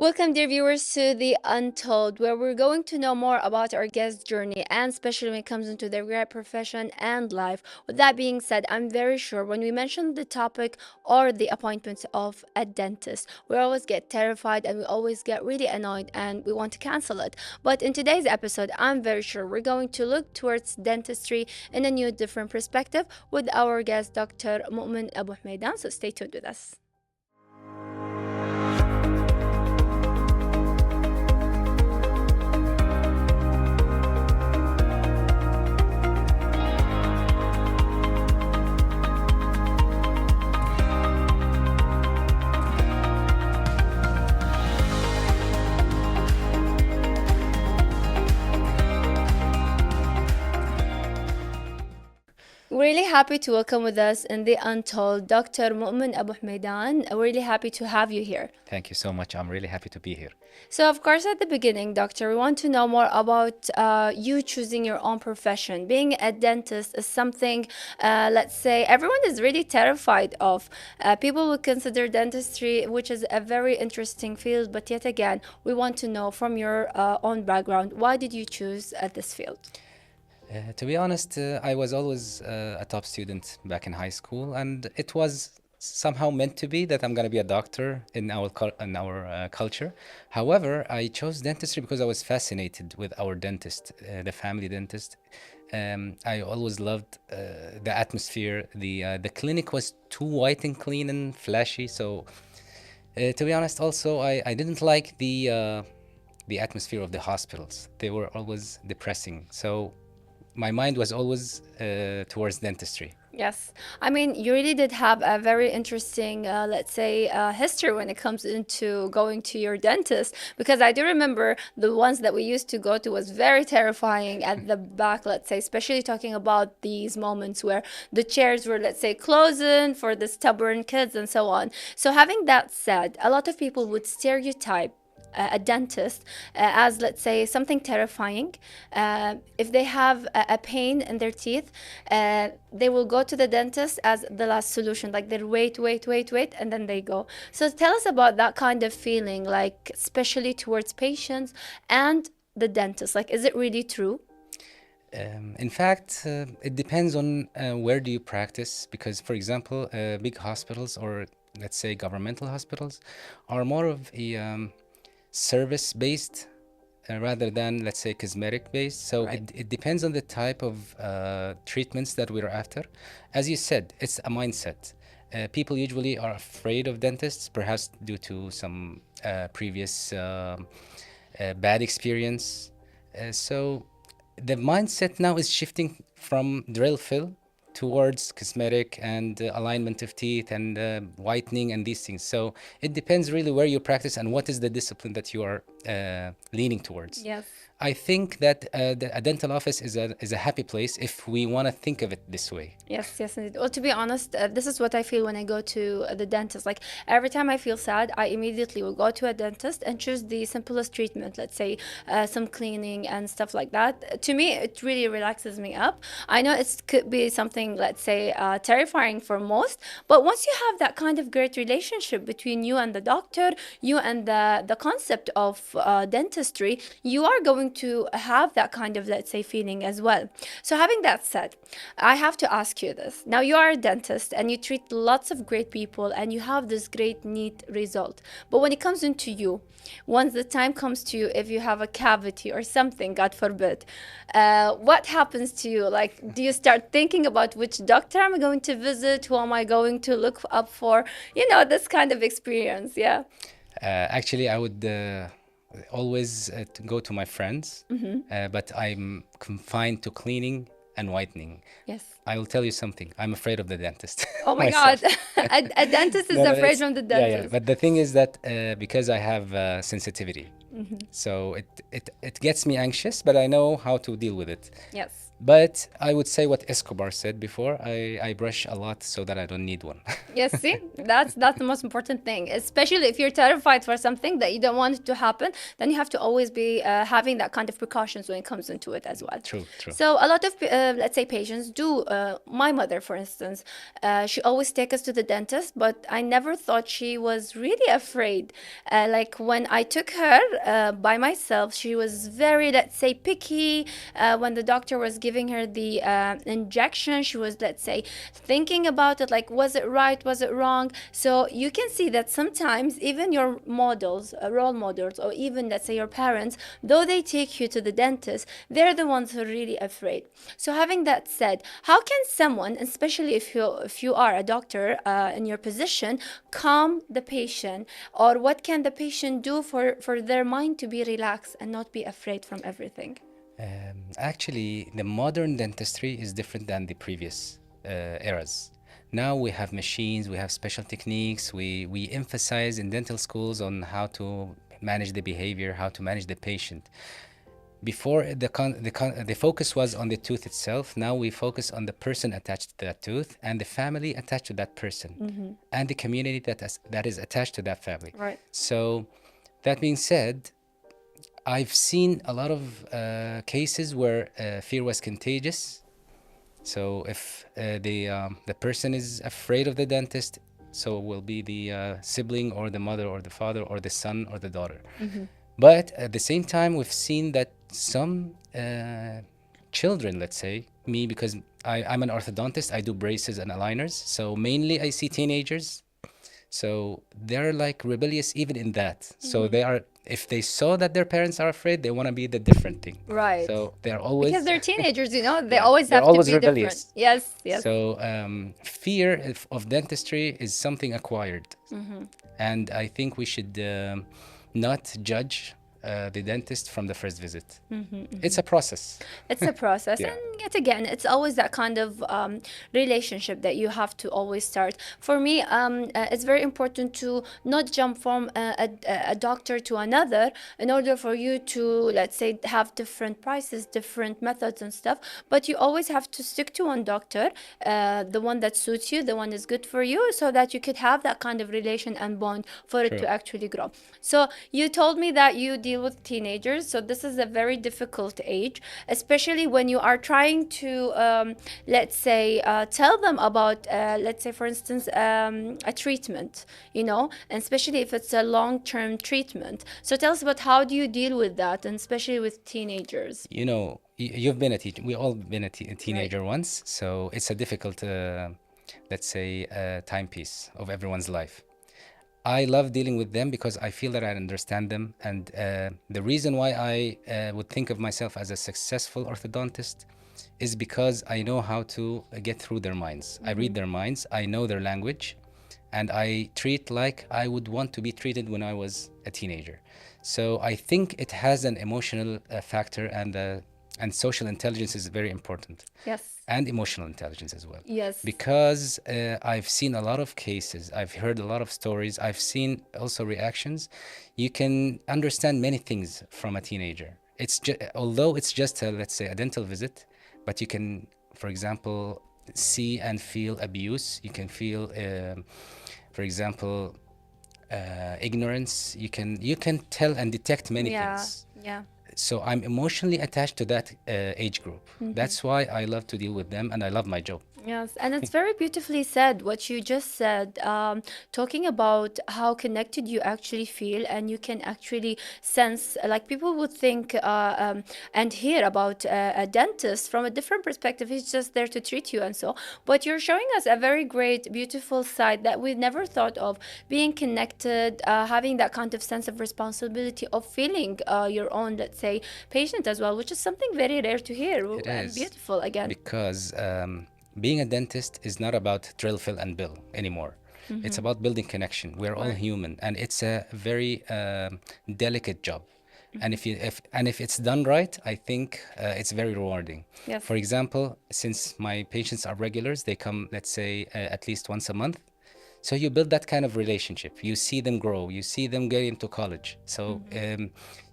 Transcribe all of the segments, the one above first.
Welcome, dear viewers, to the Untold, where we're going to know more about our guest journey and especially when it comes into their great profession and life. With that being said, I'm very sure when we mention the topic or the appointment of a dentist, we always get terrified and we always get really annoyed and we want to cancel it. But in today's episode, I'm very sure we're going to look towards dentistry in a new, different perspective with our guest, Dr. Momen Abu Hmeidan. So stay tuned with us. Really happy to welcome with us in the Untold Dr. Momen Abu Hmeidan. Really happy to have you here. Thank you so much. I'm really happy to be here. So, of course, at the beginning, doctor, we want to know more about you choosing your own profession. Being a dentist is something, let's say, everyone is really terrified of. People would consider dentistry, which is a very interesting field, but yet again, we want to know from your own background, why did you choose this field? To be honest, I was always a top student back in high school, and it was somehow meant to be that I'm going to be a doctor in our culture. However, I chose dentistry because I was fascinated with our dentist, the family dentist. I always loved the atmosphere. The clinic was too white and clean and flashy. So, to be honest, also I didn't like the atmosphere of the hospitals. They were always depressing. So my mind was always towards dentistry. Yes. I mean, you really did have a very interesting, let's say, history when it comes into going to your dentist, because I do remember the ones that we used to go to was very terrifying at the back, let's say, especially talking about these moments where the chairs were, let's say, closing for the stubborn kids and so on. So having that said, a lot of people would stereotype a dentist as, let's say, something terrifying. If they have a pain in their teeth, they will go to the dentist as the last solution. Like they'll wait, and then they go. So tell us about that kind of feeling, like especially towards patients and the dentist. Like, is it really true? In fact, it depends on where do you practice, because, for example, big hospitals or let's say governmental hospitals are more of a service based rather than, let's say, cosmetic based. So Right. it depends on the type of treatments that we're after. As you said, it's a mindset. People usually are afraid of dentists, perhaps due to some previous bad experience. So the mindset now is shifting from drill fill towards cosmetic and alignment of teeth and whitening and these things. So it depends really where you practice and what is the discipline that you are leaning towards. Yes. I think that a dental office is a happy place if we want to think of it this way. Yes, indeed. Well, to be honest, this is what I feel when I go to the dentist. Like every time I feel sad, I immediately will go to a dentist and choose the simplest treatment. Let's say some cleaning and stuff like that. To me, it really relaxes me up. I know it could be something, let's say, terrifying for most, but once you have that kind of great relationship between you and the doctor, you and the concept of dentistry, you are going to have that kind of, let's say, feeling as well. So having that said, I have to ask you this. Now you are a dentist and you treat lots of great people and you have this great neat result. But when it comes into you, once the time comes to you, if you have a cavity or something, God forbid, what happens to you? Like, do you start thinking about which doctor am I going to visit? Who am I going to look up for? This kind of experience. Yeah. Actually, I would always go to my friends, but I'm confined to cleaning and whitening. Yes. I will tell you something. I'm afraid of the dentist. Oh my myself. God. A dentist is No, no, afraid it's- from the yeah, yeah. dentist. But the thing is that because I have sensitivity, so it gets me anxious, but I know how to deal with it. Yes. But I would say what Escobar said before. I brush a lot so that I don't need one. Yes, see, that's the most important thing. Especially if you're terrified for something that you don't want it to happen, then you have to always be having that kind of precautions when it comes into it as well. True, true. So a lot of let's say patients do. My mother, for instance, she always take us to the dentist, but I never thought she was really afraid. Like when I took her by myself, she was very, let's say, picky. When the doctor was giving her the injection, she was, let's say, thinking about it, like, was it right, was it wrong? So you can see that sometimes even your models, role models, or even, let's say, your parents, though they take you to the dentist, they're the ones who are really afraid. So having that said, how can someone, especially if you are a doctor in your position, calm the patient, or what can the patient do for their mind to be relaxed and not be afraid from everything? Actually, the modern dentistry is different than the previous eras. Now we have machines, we have special techniques. We emphasize in dental schools on how to manage the behavior, how to manage the patient. Before the focus was on the tooth itself. Now we focus on the person attached to that tooth and the family attached to that person and the community that is attached to that family. Right. So that being said, I've seen a lot of cases where fear was contagious. So if the person is afraid of the dentist, so will be the sibling or the mother or the father or the son or the daughter. But at the same time, we've seen that some children, let's say, me, because I'm an orthodontist, I do braces and aligners. So mainly I see teenagers. So they're like rebellious even in that. So they are, if they saw that their parents are afraid, they want to be the different thing. Right. So they're Because always, they're teenagers, they yeah, always they're have to always be different. rebellious. Yes, yes. So fear of dentistry is something acquired. And I think we should not judge the dentist from the first visit. It's a process. It's a process. Yeah. And yet again, it's always that kind of relationship that you have to always start. For me, it's very important to not jump from a doctor to another in order for you to, let's say, have different prices, different methods and stuff. But you always have to stick to one doctor, the one that suits you, the one that's good for you, so that you could have that kind of relation and bond for it True. to actually grow. So you told me that you deal with teenagers. So this is a very difficult age, especially when you are trying to, let's say, tell them about, let's say, for instance, a treatment, and especially if it's a long-term treatment. So tell us about how do you deal with that, and especially with teenagers. You know, you've been a teacher. We all been a Right. teenager once, so it's a difficult, let's say, timepiece of everyone's life. I love dealing with them because I feel that I understand them, and the reason why I would think of myself as a successful orthodontist is because I know how to get through their minds. I read their minds, I know their language, and I treat like I would want to be treated when I was a teenager. So I think it has an emotional factor, and social intelligence is very important, Yes. and emotional intelligence as well. Yes. Because I've seen a lot of cases, I've heard a lot of stories, I've seen also reactions. You can understand many things from a teenager. Although it's just a, let's say, a dental visit, but you can, for example, see and feel abuse. You can feel, for example, ignorance. You can tell and detect many Yeah. things. Yeah. So I'm emotionally attached to that age group. That's why I love to deal with them, and I love my job. Yes, and it's very beautifully said what you just said, talking about how connected you actually feel, and you can actually sense, like people would think and hear about a dentist from a different perspective. He's just there to treat you and so. But you're showing us a very great, beautiful side that we never thought of, being connected, having that kind of sense of responsibility of feeling your own, let's say, patient as well, which is something very rare to hear It and is beautiful again. because being a dentist is not about drill, fill, and bill anymore. It's about building connection. We're all Right. human, and it's a very delicate job. And if it's done right, I think it's very rewarding. Yes. For example, since my patients are regulars, they come, let's say, at least once a month. So you build that kind of relationship. You see them grow. You see them get into college. So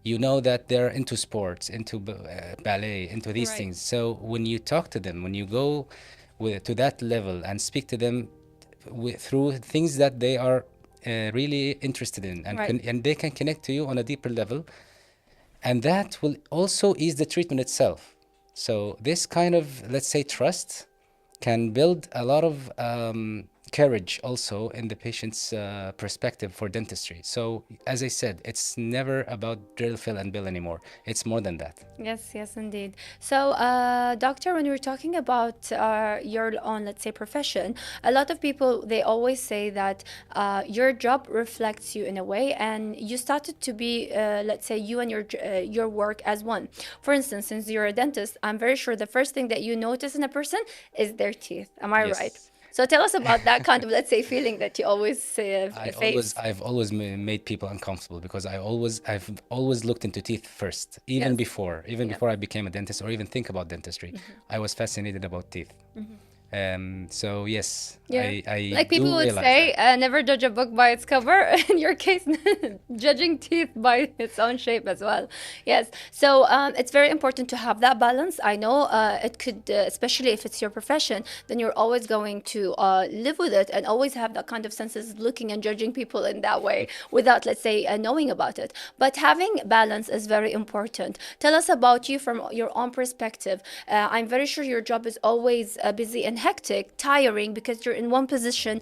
you know that they're into sports, into ballet, into these Right. things. So when you talk to them, when you go to that level and speak to them through things that they are really interested in, and Right. and they can connect to you on a deeper level, and that will also ease the treatment itself. So this kind of, let's say, trust can build a lot of courage also in the patient's perspective for dentistry. So as I said, it's never about drill, fill, and bill anymore. It's more than that. Yes, yes, indeed. So, doctor, when we're talking about your own, let's say, profession, a lot of people they always say that your job reflects you in a way, and you started to be, let's say, you and your work as one. For instance, since you're a dentist, I'm very sure the first thing that you notice in a person is their teeth. Am I right? Yes. So tell us about that kind of, let's say, feeling that you always face. I've always made people uncomfortable because I've always looked into teeth first, Yes. even Yeah. before I became a dentist or even think about dentistry. I was fascinated about teeth. So yes, Yeah. I Like people do would realize say, that. never judge a book by its cover. In your case, judging teeth by its own shape as well. Yes. So it's very important to have that balance. I know it could, especially if it's your profession, then you're always going to live with it and always have that kind of senses looking and judging people in that way without, let's say, knowing about it. But having balance is very important. Tell us about you from your own perspective. I'm very sure your job is always busy and hectic, tiring because you're in one position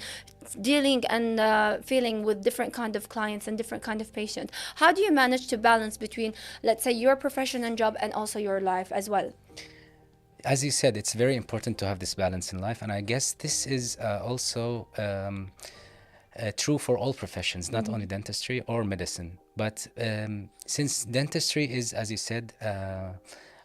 dealing and feeling with different kind of clients and different kind of patients. How do you manage to balance between, let's say, your profession and job and also your life as well? As you said, it's very important to have this balance in life, and I guess this is also true for all professions, not only dentistry or medicine. But since dentistry is, as you said,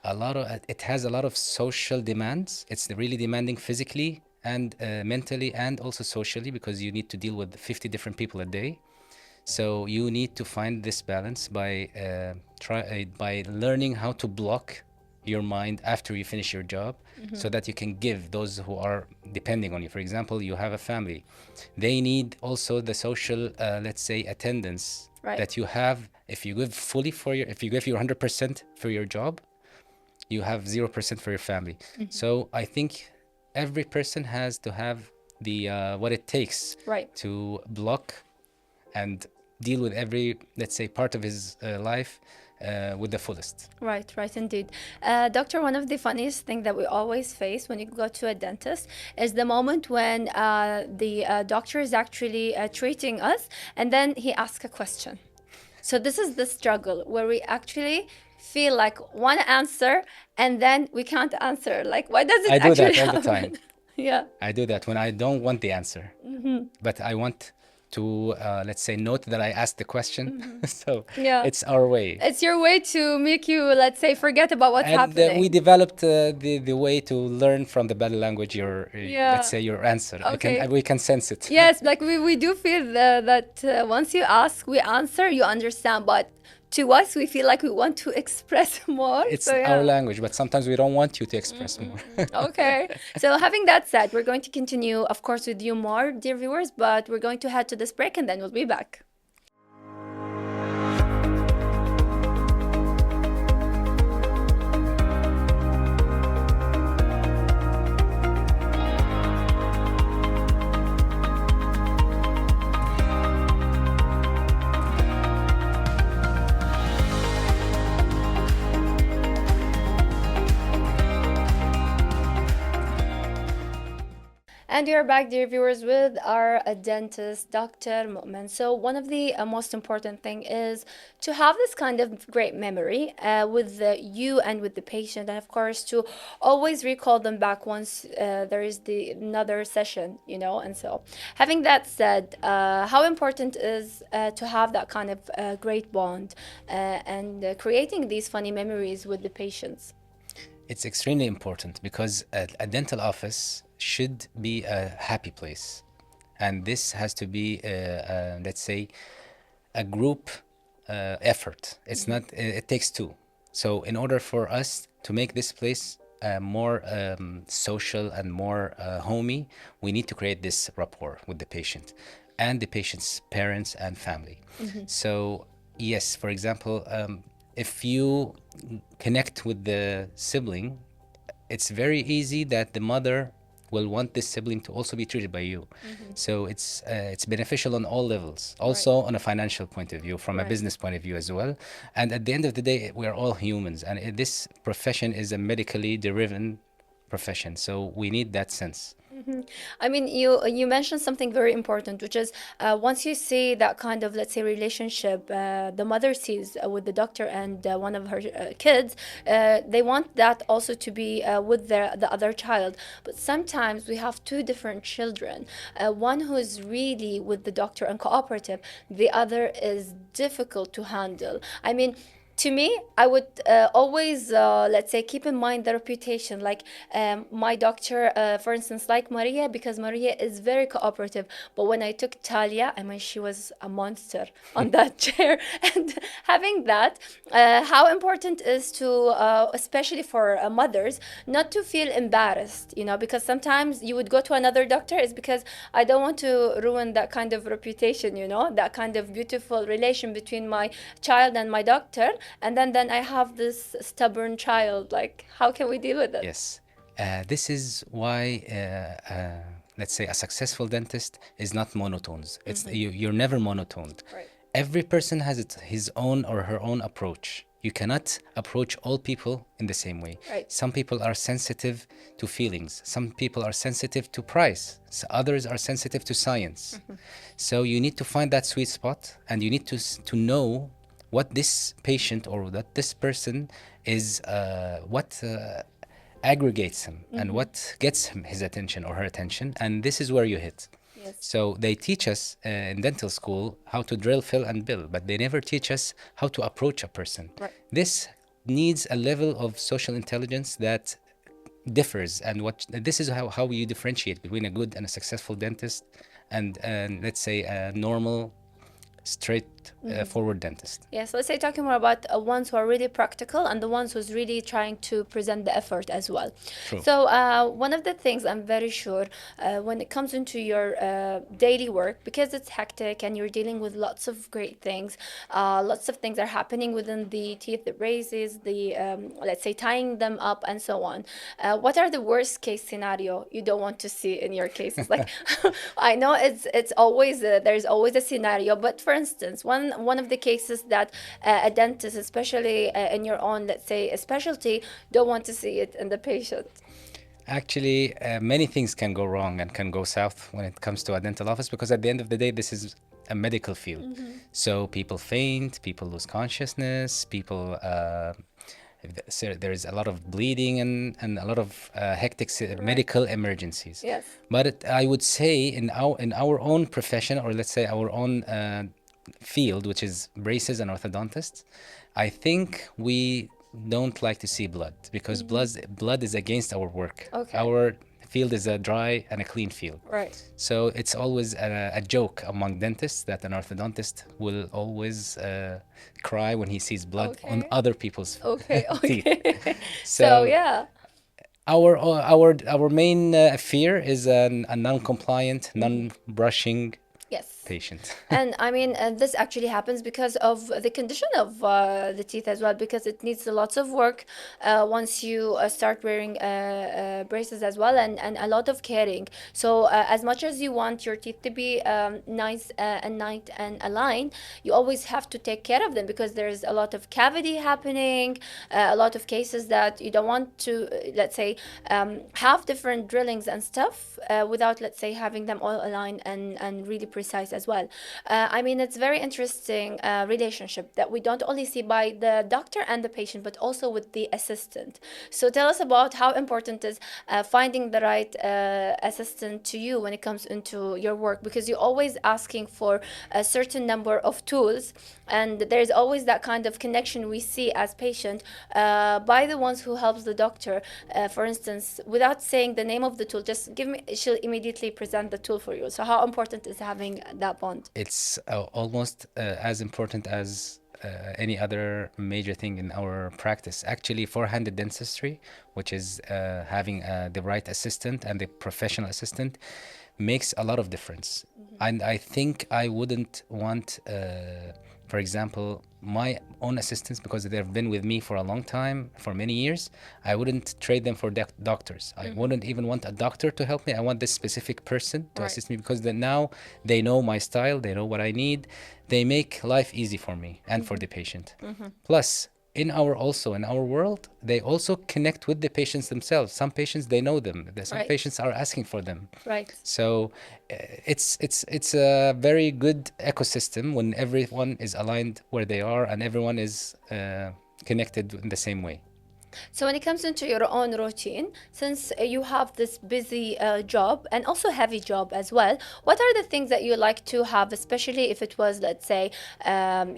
a lot of it has a lot of social demands. It's really demanding physically and mentally and also socially because you need to deal with 50 different people a day. So you need to find this balance by learning how to block your mind after you finish your job so that you can give those who are depending on you. For example, you have a family. They need also the social, let's say, attendance Right. that you have. If you give your 100% for your job, you have 0% for your family. So I think every person has to have the what it takes Right. to block and deal with every, let's say, part of his life with the fullest. Right, right, indeed. Doctor, one of the funniest thing that we always face when you go to a dentist is the moment when the doctor is actually treating us and then he asks a question. So this is the struggle where we actually feel like one answer and then we can't answer. Like, why does it I do actually that all the time. happen? Yeah. I do that when I don't want the answer, but I want to, let's say, note that I asked the question. So Yeah. it's our way. It's your way to make you, let's say, forget about what's And we happening. developed the way to learn from the body language your, let's Yeah. say, your answer. Okay. We can sense it. Yes, like we do feel that once you ask, we answer, you understand. But to us, we feel like we want to express more. It's So, our yeah. language, but sometimes we don't want you to express more. Okay. So, having that said, we're going to continue, of course, with you more, dear viewers, but we're going to head to this break and then we'll be back. And we are back, dear viewers, with our dentist, Dr. Momen. So one of the most important thing is to have this kind of great memory with you and with the patient, and of course to always recall them back once there is the another session, And so, having that said, how important is to have that kind of great bond and creating these funny memories with the patients? It's extremely important because a dental office should be a happy place. And this has to be, let's say, a group effort. It's not, it takes two. So, in order for us to make this place more social and more homey, we need to create this rapport with the patient and the patient's parents and family. So, yes, for example, if you connect with the sibling, it's very easy that the mother will want this sibling to also be treated by you. So it's beneficial on all levels, Right. also on a financial point of view, from a Right. business point of view as well. And at the end of the day, we are all humans, and this profession is a medically driven profession. So we need that sense. I mean, you mentioned something very important, which is once you see that kind of, let's say, relationship the mother sees with the doctor and one of her kids, they want that also to be with the other child. But sometimes we have two different children, one who is really with the doctor and cooperative, the other is difficult to handle. I mean, to me, I would always, let's say, keep in mind the reputation. Like my doctor, for instance, like Maria, because Maria is very cooperative. But when I took Talia, I mean, she was a monster on that chair. And having that, how important is to, especially for mothers, not to feel embarrassed, because sometimes you would go to another doctor is because I don't want to ruin that kind of reputation, that kind of beautiful relation between my child and my doctor, and then I have this stubborn child. Like, how can we deal with it? Yes. This is why, let's say, a successful dentist is not monotones. You're never monotoned. Right. Every person has his own or her own approach. You cannot approach all people in the same way. Right. Some people are sensitive to feelings. Some people are sensitive to price. Others are sensitive to science. So you need to find that sweet spot, and you need to know what this patient or that this person is, what aggregates him and what gets him his attention or her attention, and this is where you hit. Yes. So they teach us in dental school how to drill, fill, and bill, but they never teach us how to approach a person. Right. This needs a level of social intelligence that differs, and what this is how you differentiate between a good and a successful dentist and let's say a normal straight forward dentist. Yes, let's say talking more about ones who are really practical and the ones who's really trying to present the effort as well. True. So one of the things I'm very sure when it comes into your daily work, because it's hectic and you're dealing with lots of great things, lots of things are happening within the teeth, the braces, the let's say tying them up and so on. What are the worst case scenario you don't want to see in your cases? Like, I know it's always there's always a scenario, but for instance, one of the cases that a dentist, especially in your own, let's say, a specialty, don't want to see it in the patient. Actually, many things can go wrong and can go south when it comes to a dental office, because at the end of the day, this is a medical field. So people faint, people lose consciousness, people. So there's a lot of bleeding and a lot of hectic medical emergencies. Yes. But I would say in our own profession, or let's say our own field, which is braces and orthodontists, I think we don't like to see blood, because blood is against our work. Okay. Our field is a dry and a clean field. Right. So it's always a joke among dentists that an orthodontist will always cry when he sees blood on Okay. other people's Okay. teeth. Okay. So So yeah. our main fear is a non-compliant, non-brushing Yes. patient. And I mean, this actually happens because of the condition of the teeth as well, because it needs lots of work once you start wearing braces as well, and a lot of caring. So, as much as you want your teeth to be nice and nice and aligned, you always have to take care of them, because there's a lot of cavity happening, a lot of cases that you don't want to, let's say, have different drillings and stuff without, let's say, having them all aligned and really precise as well. I mean, it's very interesting relationship that we don't only see by the doctor and the patient, but also with the assistant. So tell us about how important is finding the right assistant to you when it comes into your work, because you're always asking for a certain number of tools, and there's always that kind of connection we see as patient by the ones who helps the doctor. For instance, without saying the name of the tool, just give me, she'll immediately present the tool for you. So how important is having that bond? It's almost as important as any other major thing in our practice. Actually, four-handed dentistry, which is having the right assistant and the professional assistant, makes a lot of difference. And I think I wouldn't want, for example, my own assistants, because they've been with me for a long time, for many years. I wouldn't trade them for doctors. I wouldn't even want a doctor to help me. I want this specific person to Right. assist me, because now they know my style, they know what I need. They make life easy for me and for the patient. Plus, in our world, they also connect with the patients themselves. Some patients, they know them. Some Right. patients are asking for them. Right. So it's a very good ecosystem when everyone is aligned where they are and everyone is connected in the same way. So when it comes into your own routine, since you have this busy job and also heavy job as well, what are the things that you like to have, especially if it was, let's say,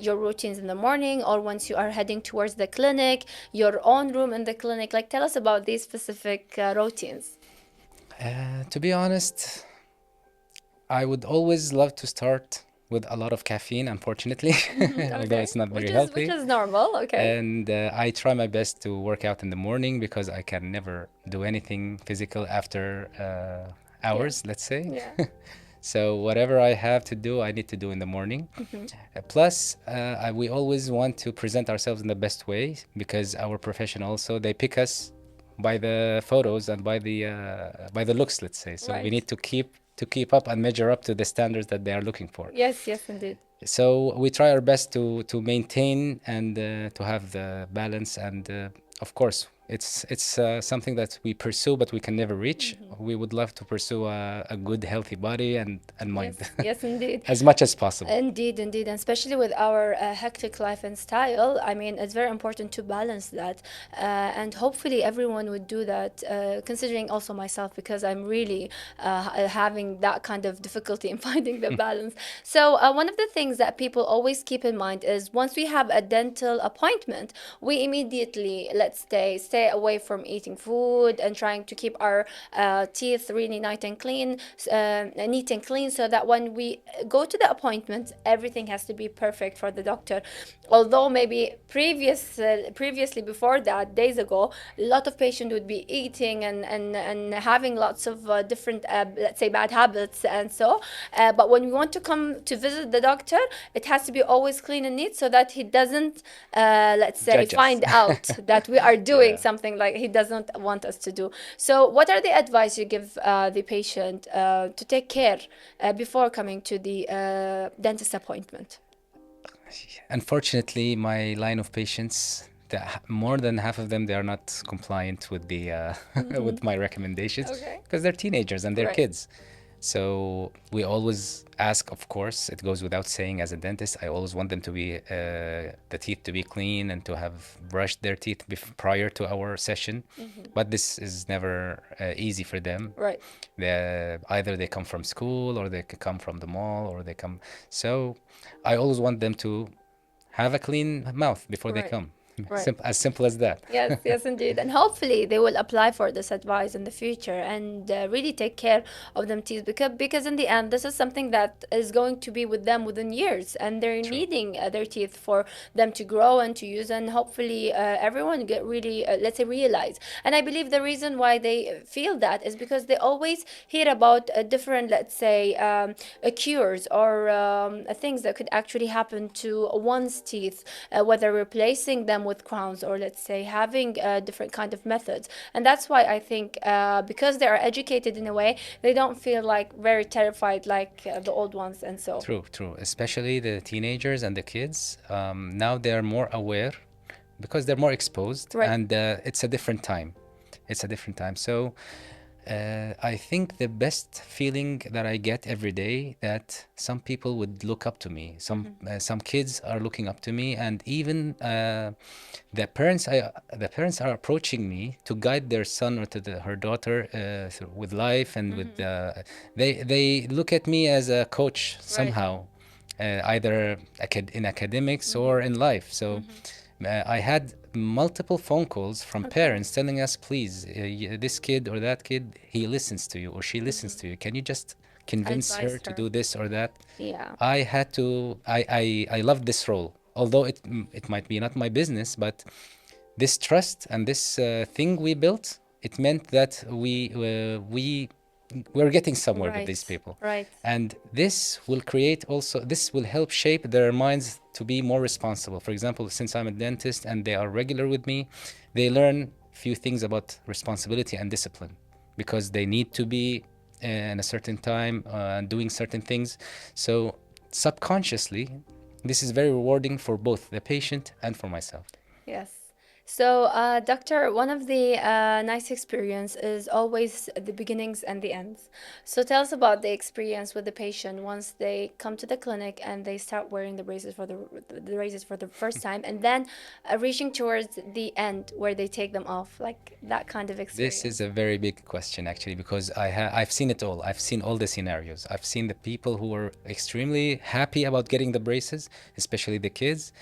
your routines in the morning or once you are heading towards the clinic, your own room in the clinic? Like, tell us about these specific routines. To be honest, I would always love to start with a lot of caffeine, unfortunately, although Okay, it's not very which healthy. is normal. Okay. And I try my best to work out in the morning because I can never do anything physical after Yeah. hours, let's say. Yeah. So whatever I have to do, I need to do in the morning. Plus, we always want to present ourselves in the best way because our profession also, they pick us by the photos and by the looks, let's say. So we Right. need to keep up and measure up to the standards that they are looking for. Yes. Yes, indeed. So we try our best to maintain and to have the balance. And of course, it's something that we pursue, but we can never reach. We would love to pursue a good, healthy body and mind Yes. Yes, indeed. as much as possible. Indeed, indeed, and especially with our hectic life and style, I mean, it's very important to balance that, and hopefully everyone would do that. Considering also myself, because I'm really having that kind of difficulty in finding the balance. So one of the things that people always keep in mind is once we have a dental appointment, we immediately, let's stay away from eating food and trying to keep our teeth really neat and clean, so that when we go to the appointment, everything has to be perfect for the doctor. Although maybe previously before that, days ago, a lot of patients would be eating and having lots of different, let's say, bad habits and so. But when we want to come to visit the doctor, it has to be always clean and neat so that he doesn't, let's say, Judge us. find out that we are doing Yeah. something like he doesn't want us to do. So, what are the advice you give the patient to take care before coming to the dentist appointment? Unfortunately, my line of patients, more than half of them, they are not compliant with the with my recommendations Okay. because they're teenagers and they're Right. kids. So we always ask, of course, it goes without saying, as a dentist, I always want them to be the teeth to be clean and to have brushed their teeth prior to our session. But this is never easy for them. Right. Either they come from school or they come from the mall or they come. So I always want them to have a clean mouth before they Right. come. Right. As simple as that. Yes, yes, indeed. And hopefully they will apply for this advice in the future and really take care of them teeth, because in the end this is something that is going to be with them within years, and they're True. needing their teeth for them to grow and to use, and hopefully everyone get really, let's say, realize. And I believe the reason why they feel that is because they always hear about different, let's say, cures or things that could actually happen to one's teeth, whether replacing them with crowns or, let's say, having different kind of methods. And that's why I think because they are educated in a way, they don't feel like very terrified like the old ones and so. True, true. Especially the teenagers and the kids. Now they're more aware because they're more exposed, Right. and it's a different time. It's a different time. So I think the best feeling that I get every day, that some people would look up to me. Some kids are looking up to me, and even the parents are approaching me to guide their son or to her daughter with life and with they look at me as a coach Right. somehow, either in academics or in life. So I had multiple phone calls from Okay. parents telling us, please, this kid or that kid, he listens to you or she listens to you. Can you just convince her Advise to her. do this or that? Yeah. I had to, I loved this role. although it might be not my business, but this trust and this thing we built, it meant that we're getting somewhere with these Right, people. right. And this will create also, this will help shape their minds to be more responsible. For example, since I'm a dentist and they are regular with me, they learn few things about responsibility and discipline, because they need to be in a certain time doing certain things. So subconsciously, this is very rewarding for both the patient and for myself. Yes. So, doctor, one of the nice experience is always the beginnings and the ends. So, tell us about the experience with the patient once they come to the clinic and they start wearing the braces for the braces for the first time, and then reaching towards the end where they take them off, like that kind of This is experience. a very big question, actually, because I've seen it all. I've seen all the scenarios. I've seen the people who were extremely happy about getting the braces, especially the kids,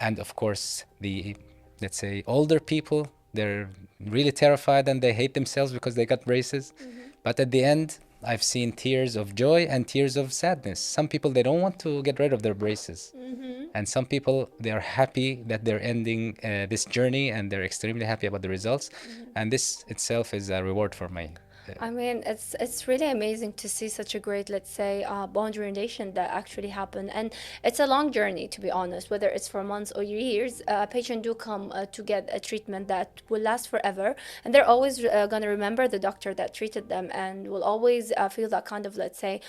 and of course the, let's say, older people. They're really terrified and they hate themselves because they got braces. Mm-hmm. But at the end, I've seen tears of joy and tears of sadness. Some people, they don't want to get rid of their braces, Mm-hmm. and some people, they are happy that they're ending this journey, and they're extremely happy about the results. Mm-hmm. And this itself is a reward for me. I mean, it's really amazing to see such a great, let's say, bond renation that actually happened, and it's a long journey, to be honest. Whether it's for months or years, a patient do come to get a treatment that will last forever, and they're always gonna remember the doctor that treated them, and will always feel that kind of, let's say,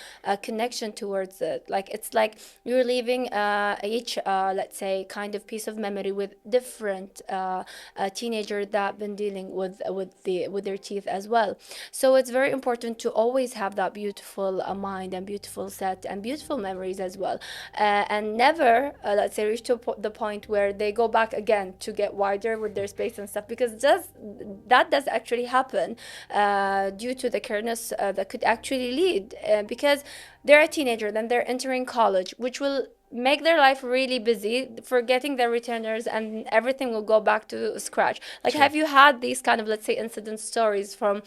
connection towards it. Like it's like you're leaving each, let's say, kind of piece of memory with different teenager that been dealing with their teeth as well. So it's very important to always have that beautiful mind and beautiful set and beautiful memories as well, and never let's say reach to the point where they go back again to get wider with their space and stuff, because that does actually happen due to the carelessness that could actually lead because they're a teenager, then they're entering college, which will make their life really busy, forgetting their returners, and everything will go back to scratch. Like, True. have you had these kind of, let's say, incident stories from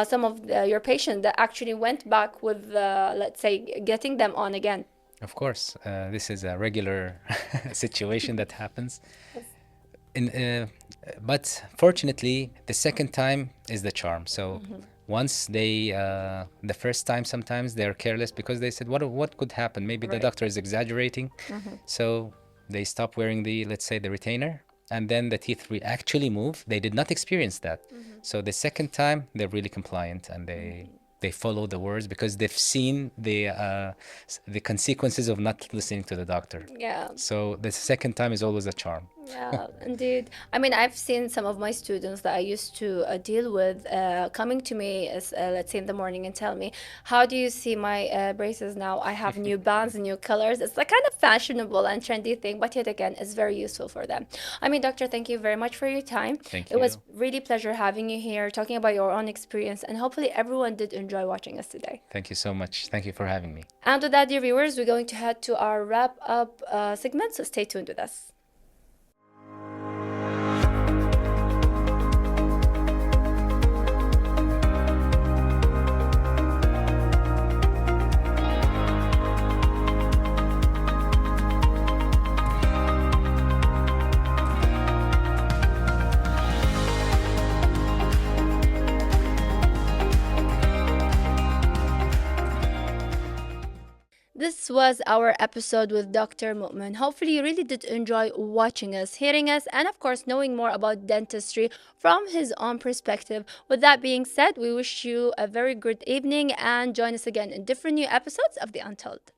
some of your patients that actually went back with, let's say, getting them on again? Of course, this is a regular situation that happens. In, but fortunately, the second time is the charm. So Mm-hmm. once they, the first time, sometimes they're careless because they said, what could happen? Maybe the Right. doctor is exaggerating. Mm-hmm. So they stop wearing the, let's say, the retainer, and then the teeth actually move. They did not experience that. Mm-hmm. So the second time, they're really compliant, and they follow the words because they've seen the consequences of not listening to the doctor. Yeah. So the second time is always a charm. Yeah, indeed. I mean, I've seen some of my students that I used to deal with coming to me, as, let's say, in the morning and tell me, how do you see my braces now? I have new bands and new colors. It's like kind of fashionable and trendy thing, but yet again, it's very useful for them. I mean, doctor, thank you very much for your time. Thank It was you. really pleasure having you here, talking about your own experience, and hopefully everyone did enjoy watching us today. Thank you so much. Thank you for having me. And with that, dear viewers, we're going to head to our wrap up segment, so stay tuned with us. This was our episode with Dr. Momen. Hopefully, you really did enjoy watching us, hearing us, and of course, knowing more about dentistry from his own perspective. With that being said, we wish you a very good evening and join us again in different new episodes of The Untold.